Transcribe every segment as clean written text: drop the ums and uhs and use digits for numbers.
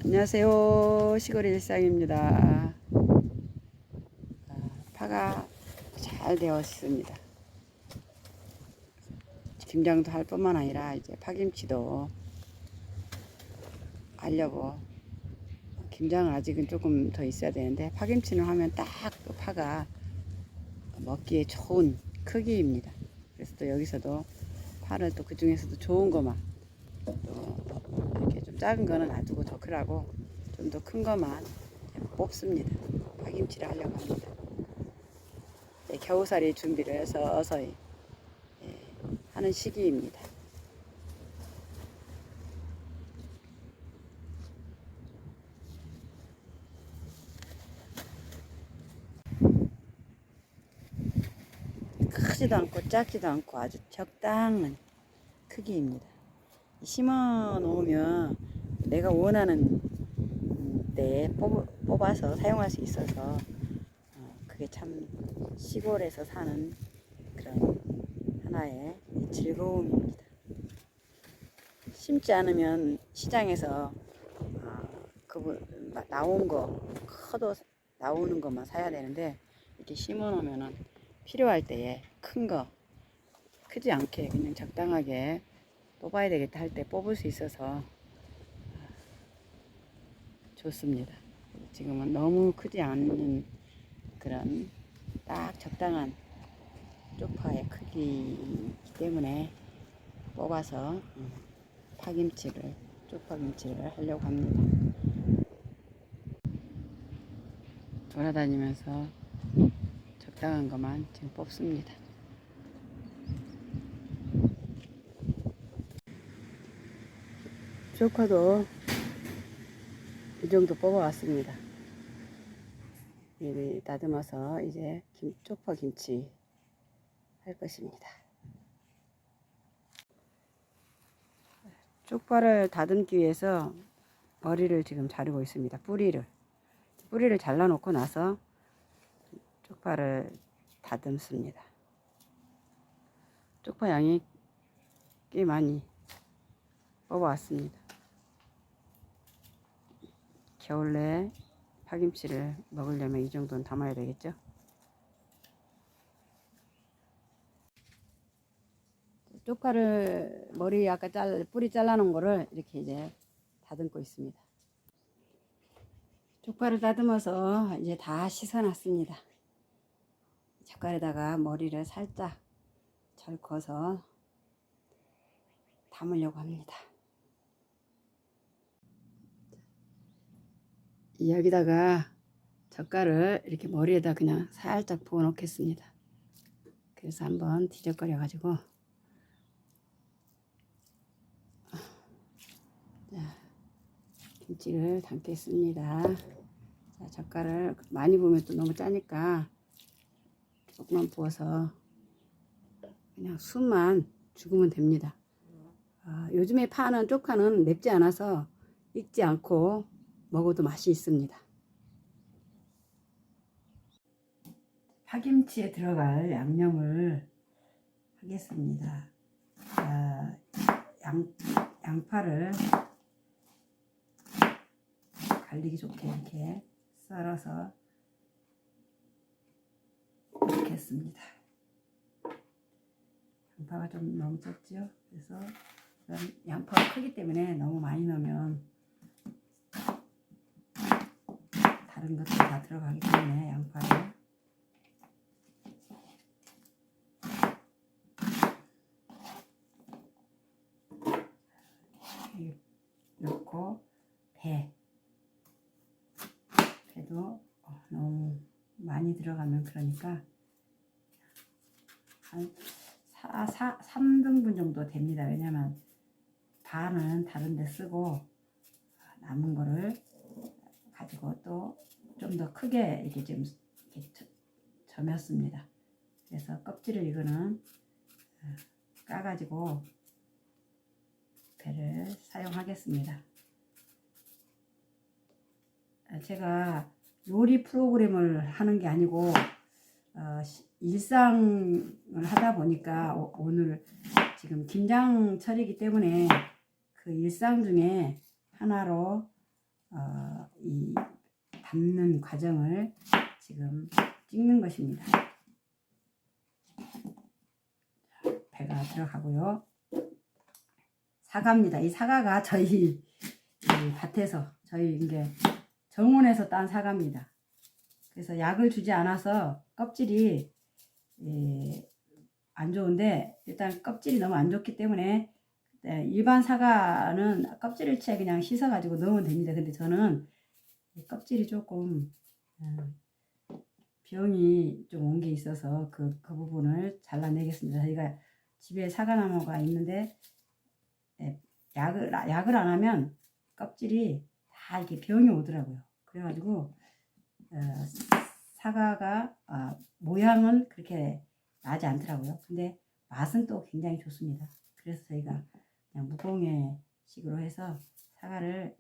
안녕하세요. 시골 일상입니다. 파가 잘 되어 있습니다. 김장도 할 뿐만 아니라 이제 파김치도 하려고. 김장은 아직은 조금 더 있어야 되는데 파김치는 하면 딱 그 파가 먹기에 좋은 크기입니다. 그래서 또 여기서도 파를 또 그 중에서도 좋은 것만, 또 이렇게 좀 작은 거는 놔두고 더 크라고 좀 더 큰 것만 뽑습니다. 파김치를 하려고 합니다. 네, 겨우살이 준비를 해서 어서히 하는 시기입니다. 크지도 않고 작지도 않고 아주 적당한 크기입니다. 심어 놓으면 내가 원하는 때에 뽑아서 사용할 수 있어서 그게 참 시골에서 사는 그런 하나의 즐거움입니다. 심지 않으면 시장에서 나온 거 커도 나오는 것만 사야 되는데 이렇게 심어 놓으면은 필요할 때에 큰 거 크지 않게 그냥 적당하게 뽑아야 되겠다 할 때 뽑을 수 있어서 좋습니다. 지금은 너무 크지 않는 그런 딱 적당한 쪽파의 크기이기 때문에 뽑아서 쪽파김치를 하려고 합니다. 돌아다니면서 적당한 것만 지금 뽑습니다. 쪽파도 이 정도 뽑아왔습니다. 다듬어서 이제 쪽파 김치 할 것입니다. 쪽파를 다듬기 위해서 머리를 지금 자르고 있습니다. 뿌리를 잘라 놓고 나서 쪽파를 다듬습니다. 쪽파 양이 꽤 많이 뽑아왔습니다. 겨울 내에 파김치를 먹으려면 이 정도는 담아야 되겠죠. 쪽파를 머리 아까 뿌리 잘라 놓은 거를 이렇게 이제 다듬고 있습니다. 쪽파를 다듬어서 이제 다 씻어 놨습니다. 젓갈에다가 머리를 살짝 절거서 담으려고 합니다. 여기다가 젓갈을 이렇게 머리에다 그냥 살짝 부어 놓겠습니다. 그래서 한번 뒤적거려 가지고 김치를 담겠습니다. 자, 젓갈을 많이 부으면 또 너무 짜니까 조금만 부어서 그냥 숨만 죽으면 됩니다. 요즘에 파는 쪽파는 맵지 않아서 익지 않고 먹어도 맛이 있습니다. 파김치에 들어갈 양념을 하겠습니다. 양파를 갈리기 좋게 이렇게 썰어서 넣겠습니다. 양파가 좀 너무 적죠? 그래서 양파가 크기 때문에 너무 많이 넣으면 다른 것도 다 들어가기 때문에 양파를 넣고 배도 너무 많이 들어가면 그러니까 한 3등분 정도 됩니다. 왜냐면 반은 다른 데 쓰고 남은 거를 가지고 또 좀 더 크게 이렇게 좀 이렇게 점였습니다. 그래서 껍질을 이거는 까가지고 배를 사용하겠습니다. 제가 요리 프로그램을 하는 게 아니고 일상을 하다 보니까 오늘 지금 김장철이기 때문에 그 일상 중에 하나로 이 담는 과정을 지금 찍는 것입니다. 배가 들어가고요. 사과입니다. 이 사과가 저희 이 밭에서 저희 이게 정원에서 딴 사과입니다. 그래서 약을 주지 않아서 껍질이 안 좋은데, 일단 껍질이 너무 안 좋기 때문에 일반 사과는 껍질을 채 그냥 씻어 가지고 넣으면 됩니다. 근데 저는 껍질이 조금 병이 좀 온 게 있어서 그 부분을 잘라내겠습니다. 저희가 집에 사과나무가 있는데 약을 안 하면 껍질이 다 이렇게 병이 오더라고요. 그래가지고 사과가 모양은 그렇게 나지 않더라고요. 근데 맛은 또 굉장히 좋습니다. 그래서 저희가 그냥 무공해 식으로 해서 사과를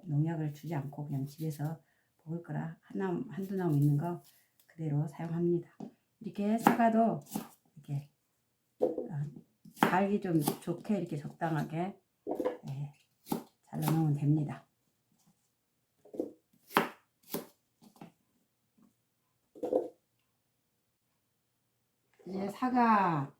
농약을 주지 않고 그냥 집에서 먹을 거라 한두 나무 있는 거 그대로 사용합니다. 이렇게 사과도 이렇게 갈기 좀 좋게 이렇게 적당하게 잘라 놓으면 됩니다. 이제 사과,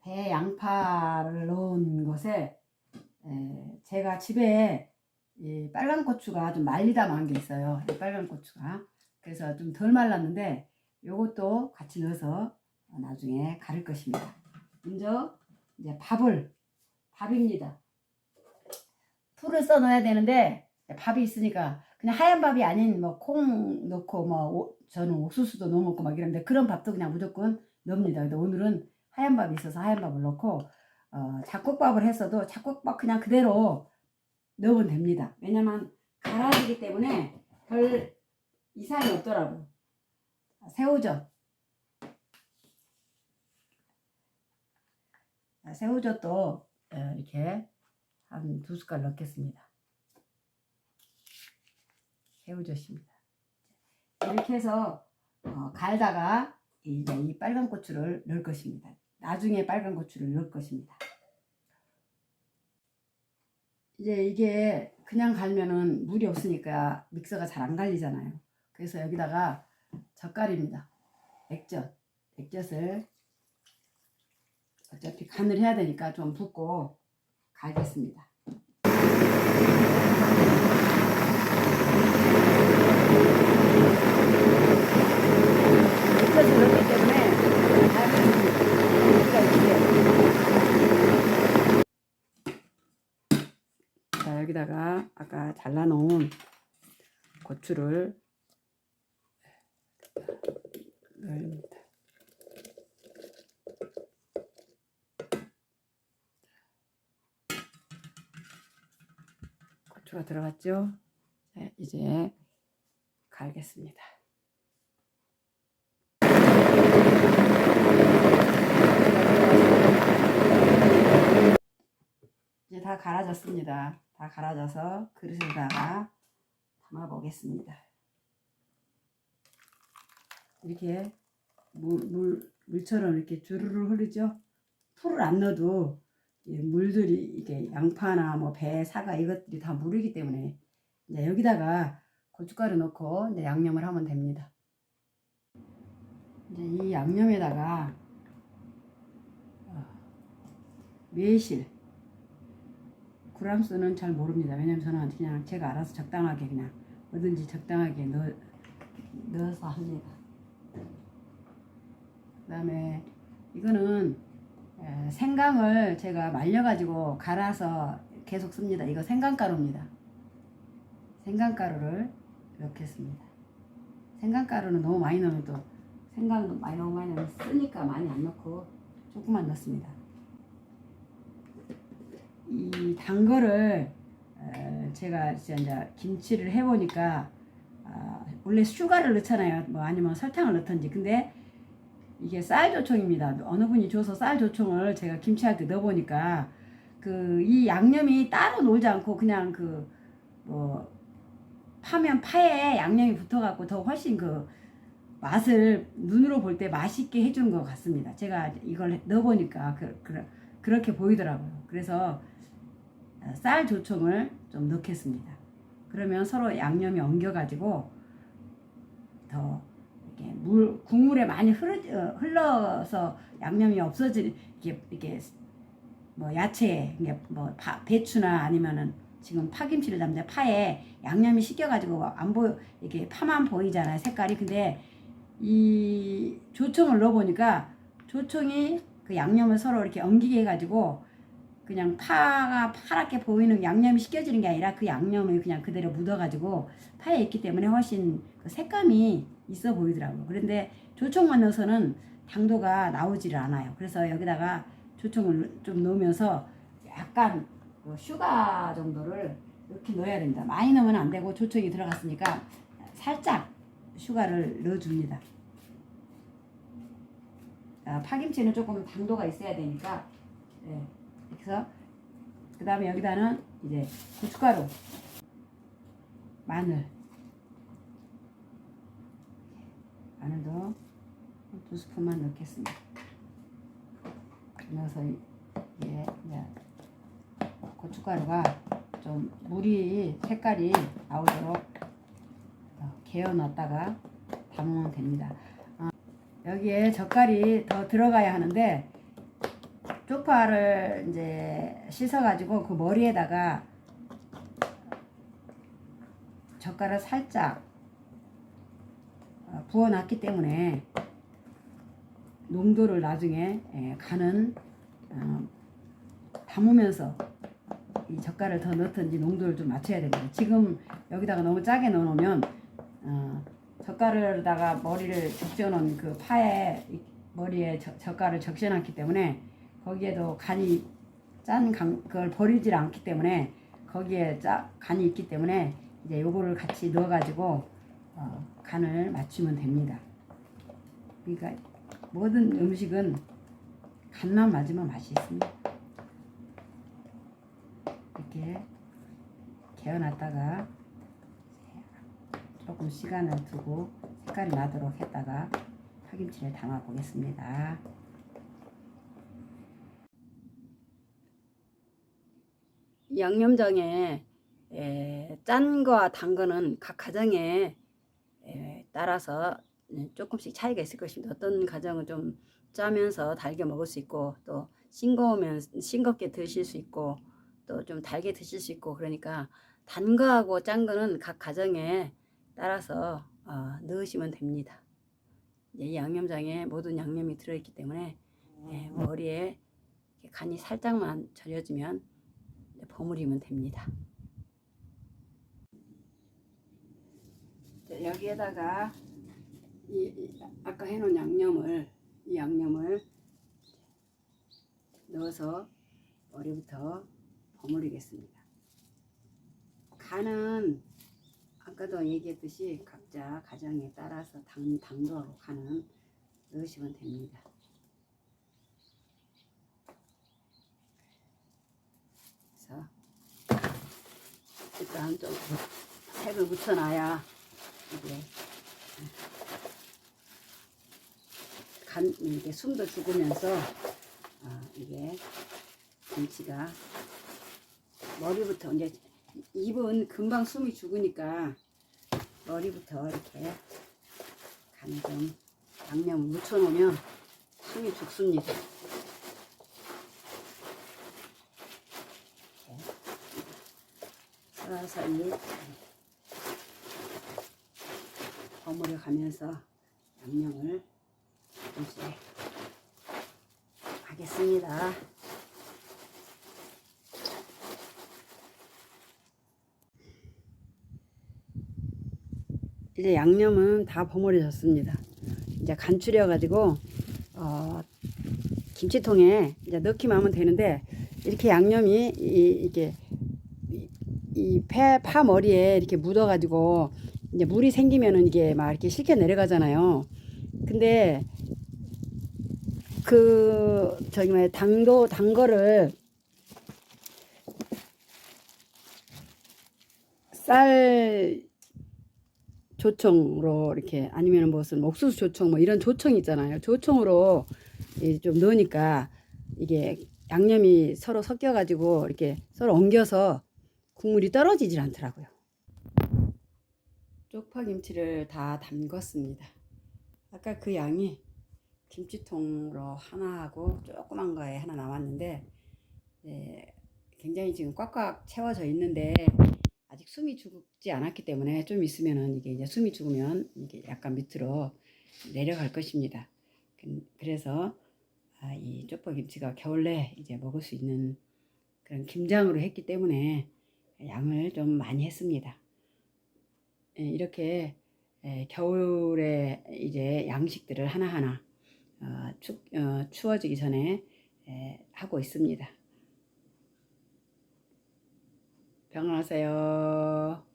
배, 양파를 넣은 것에 제가 집에 이 빨간 고추가 좀 말리다 만 게 있어요. 이 빨간 고추가. 그래서 좀 덜 말랐는데 요것도 같이 넣어서 나중에 갈을 것입니다. 먼저 이제 밥입니다. 풀을 써 넣어야 되는데 밥이 있으니까 그냥 하얀 밥이 아닌 뭐 콩 넣고 뭐 저는 옥수수도 넣어 먹고 막 이런데 그런 밥도 그냥 무조건 넣습니다. 근데 오늘은 하얀 밥이 있어서 하얀 밥을 넣고 잡곡밥을 했어도 잡곡밥 그냥 그대로 넣으면 됩니다. 왜냐면 갈아지기 때문에 별 이상이 없더라고요. 새우젓도 이렇게 한 2숟갈 넣겠습니다. 새우젓입니다. 이렇게 해서 갈다가 이제 이 빨간 고추를 넣을 것입니다. 나중에 빨간 고추를 넣을 것입니다. 이제 이게 그냥 갈면은 물이 없으니까 믹서가 잘 안 갈리잖아요. 그래서 여기다가 젓갈입니다. 액젓을 어차피 간을 해야 되니까 좀 붓고 갈겠습니다. 액젓을 넣기 때문에 물기가 있게. 자, 여기다가 아까 잘라놓은 고추를 넣습니다. 고추가 들어갔죠? 자, 이제 갈겠습니다. 이제 다 갈아졌습니다. 다 갈아져서 그릇에다가 담아 보겠습니다. 이렇게 물처럼 이렇게 주르르 흐르죠? 풀을 안 넣어도 물들이 이게 양파나 뭐 배, 사과 이것들이 다 물이기 때문에 이제 여기다가 고춧가루 넣고 이제 양념을 하면 됩니다. 이제 이 양념에다가 매실 그람수는 잘 모릅니다. 왜냐면 저는 그냥 제가 알아서 적당하게 그냥 뭐든지 적당하게 넣어서 합니다. 그 다음에 이거는 생강을 제가 말려가지고 갈아서 계속 씁니다. 이거 생강가루입니다. 생강가루를 넣겠습니다. 생강가루는 너무 많이 넣으면 또 생강도 너무 많이 넣으면 쓰니까 많이 안 넣고 조금만 넣습니다. 이 단 거를 제가 이제 김치를 해보니까 원래 슈가를 넣잖아요. 뭐 아니면 설탕을 넣던지. 근데 이게 쌀조청입니다. 어느 분이 줘서 쌀조청을 제가 김치할 때 넣어보니까 이 양념이 따로 놀지 않고 그냥 뭐 파면 파에 양념이 붙어갖고 더 훨씬 맛을 눈으로 볼 때 맛있게 해주는 것 같습니다. 제가 이걸 넣어보니까 그렇게 보이더라고요. 그래서 쌀조청을 좀 넣겠습니다. 그러면 서로 양념이 엉겨가지고 더 이렇게 국물에 많이 흘러서 양념이 없어지 이렇게 뭐 야채 뭐 배추나 아니면은 지금 파김치를 담는데 파에 양념이 씻겨가지고 안 보여 이렇게 파만 보이잖아요 색깔이. 근데 이 조청을 넣어보니까 조청이 그 양념을 서로 이렇게 엉기게 해가지고 그냥 파가 파랗게 보이는 양념이 씻겨지는 게 아니라 그 양념을 그냥 그대로 묻어가지고 파에 있기 때문에 훨씬 그 색감이 있어 보이더라고요. 그런데 조청만 넣어서는 당도가 나오지를 않아요. 그래서 여기다가 조청을 좀 넣으면서 약간 그 슈가 정도를 이렇게 넣어야 됩니다. 많이 넣으면 안 되고 조청이 들어갔으니까 살짝 슈가를 넣어줍니다. 파김치는 조금 당도가 있어야 되니까. 네. 그래서 그 다음에 여기다는 이제 고춧가루, 마늘도 2스푼만 넣겠습니다. 넣어서 이게 고춧가루가 좀 물이 색깔이 나오도록 개어 놨다가 담으면 됩니다. 여기에 젓갈이 더 들어가야 하는데 쪽파를 이제 씻어가지고 그 머리에다가 젓갈을 살짝 부어놨기 때문에 농도를 나중에 간은 담으면서 이 젓갈을 더 넣든지 농도를 좀 맞춰야 됩니다. 지금 여기다가 너무 짜게 넣어놓으면 젓갈에다가 머리를 적셔놓은 그 파에 머리에 젓갈을 적셔놨기 때문에 거기에도 간이 그걸 버리질 않기 때문에 거기에 간이 있기 때문에 이제 요거를 같이 넣어가지고 간을 맞추면 됩니다. 그러니까 모든 음식은 간만 맞으면 맛이 있습니다. 이렇게 개어놨다가 조금 시간을 두고 색깔이 나도록 했다가 파김치를 담아 보겠습니다. 양념장에 짠 거와 단 거는 각 가정에 따라서 조금씩 차이가 있을 것입니다. 어떤 가정은 좀 짜면서 달게 먹을 수 있고 또 싱거우면 싱겁게 드실 수 있고 또 좀 달게 드실 수 있고 그러니까 단 거하고 짠 거는 각 가정에 따라서 넣으시면 됩니다. 이 양념장에 모든 양념이 들어있기 때문에 머리에 간이 살짝만 절여지면 버무리면 됩니다. 여기에다가 아까 해놓은 이 양념을 넣어서 머리부터 버무리겠습니다. 간은 아까도 얘기했듯이 각자 가정에 따라서 당도하고 간은 넣으시면 됩니다. 그래서 일단 좀 색을 묻혀놔야 이게 이렇게 숨도 죽으면서 이게 김치가 머리부터 이제 입은 금방 숨이 죽으니까 머리부터 이렇게 간을 좀 양념을 묻혀놓으면 숨이 죽습니다. 서서히 버무려 가면서 양념을 조금씩 하겠습니다. 이제 양념은 다 버무려졌습니다. 이제 간추려 가지고 김치통에 이제 넣기만 하면 되는데 이렇게 양념이 이게 파 머리에 이렇게 묻어 가지고 이제 물이 생기면은 이게 막 이렇게 실켜 내려가잖아요. 근데 단 거를 쌀 조청으로 이렇게 아니면 무슨 옥수수 조청 뭐 이런 조청이 있잖아요. 조청으로 좀 넣으니까 이게 양념이 서로 섞여 가지고 이렇게 서로 엉겨서 국물이 떨어지질 않더라고요. 쪽파김치를 다 담궜습니다. 아까 그 양이 김치통으로 하나 하고 조그만 거에 하나 남았는데, 예, 굉장히 지금 꽉꽉 채워져 있는데 아직 숨이 죽지 않았기 때문에 좀 있으면은 이게 이제 숨이 죽으면 이게 약간 밑으로 내려갈 것입니다. 그래서 이 쪽파김치가 겨울 내 이제 먹을 수 있는 그런 김장으로 했기 때문에 양을 좀 많이 했습니다. 이렇게 겨울에 이제 양식들을 하나하나 추워지기 전에 하고 있습니다. 평안하세요.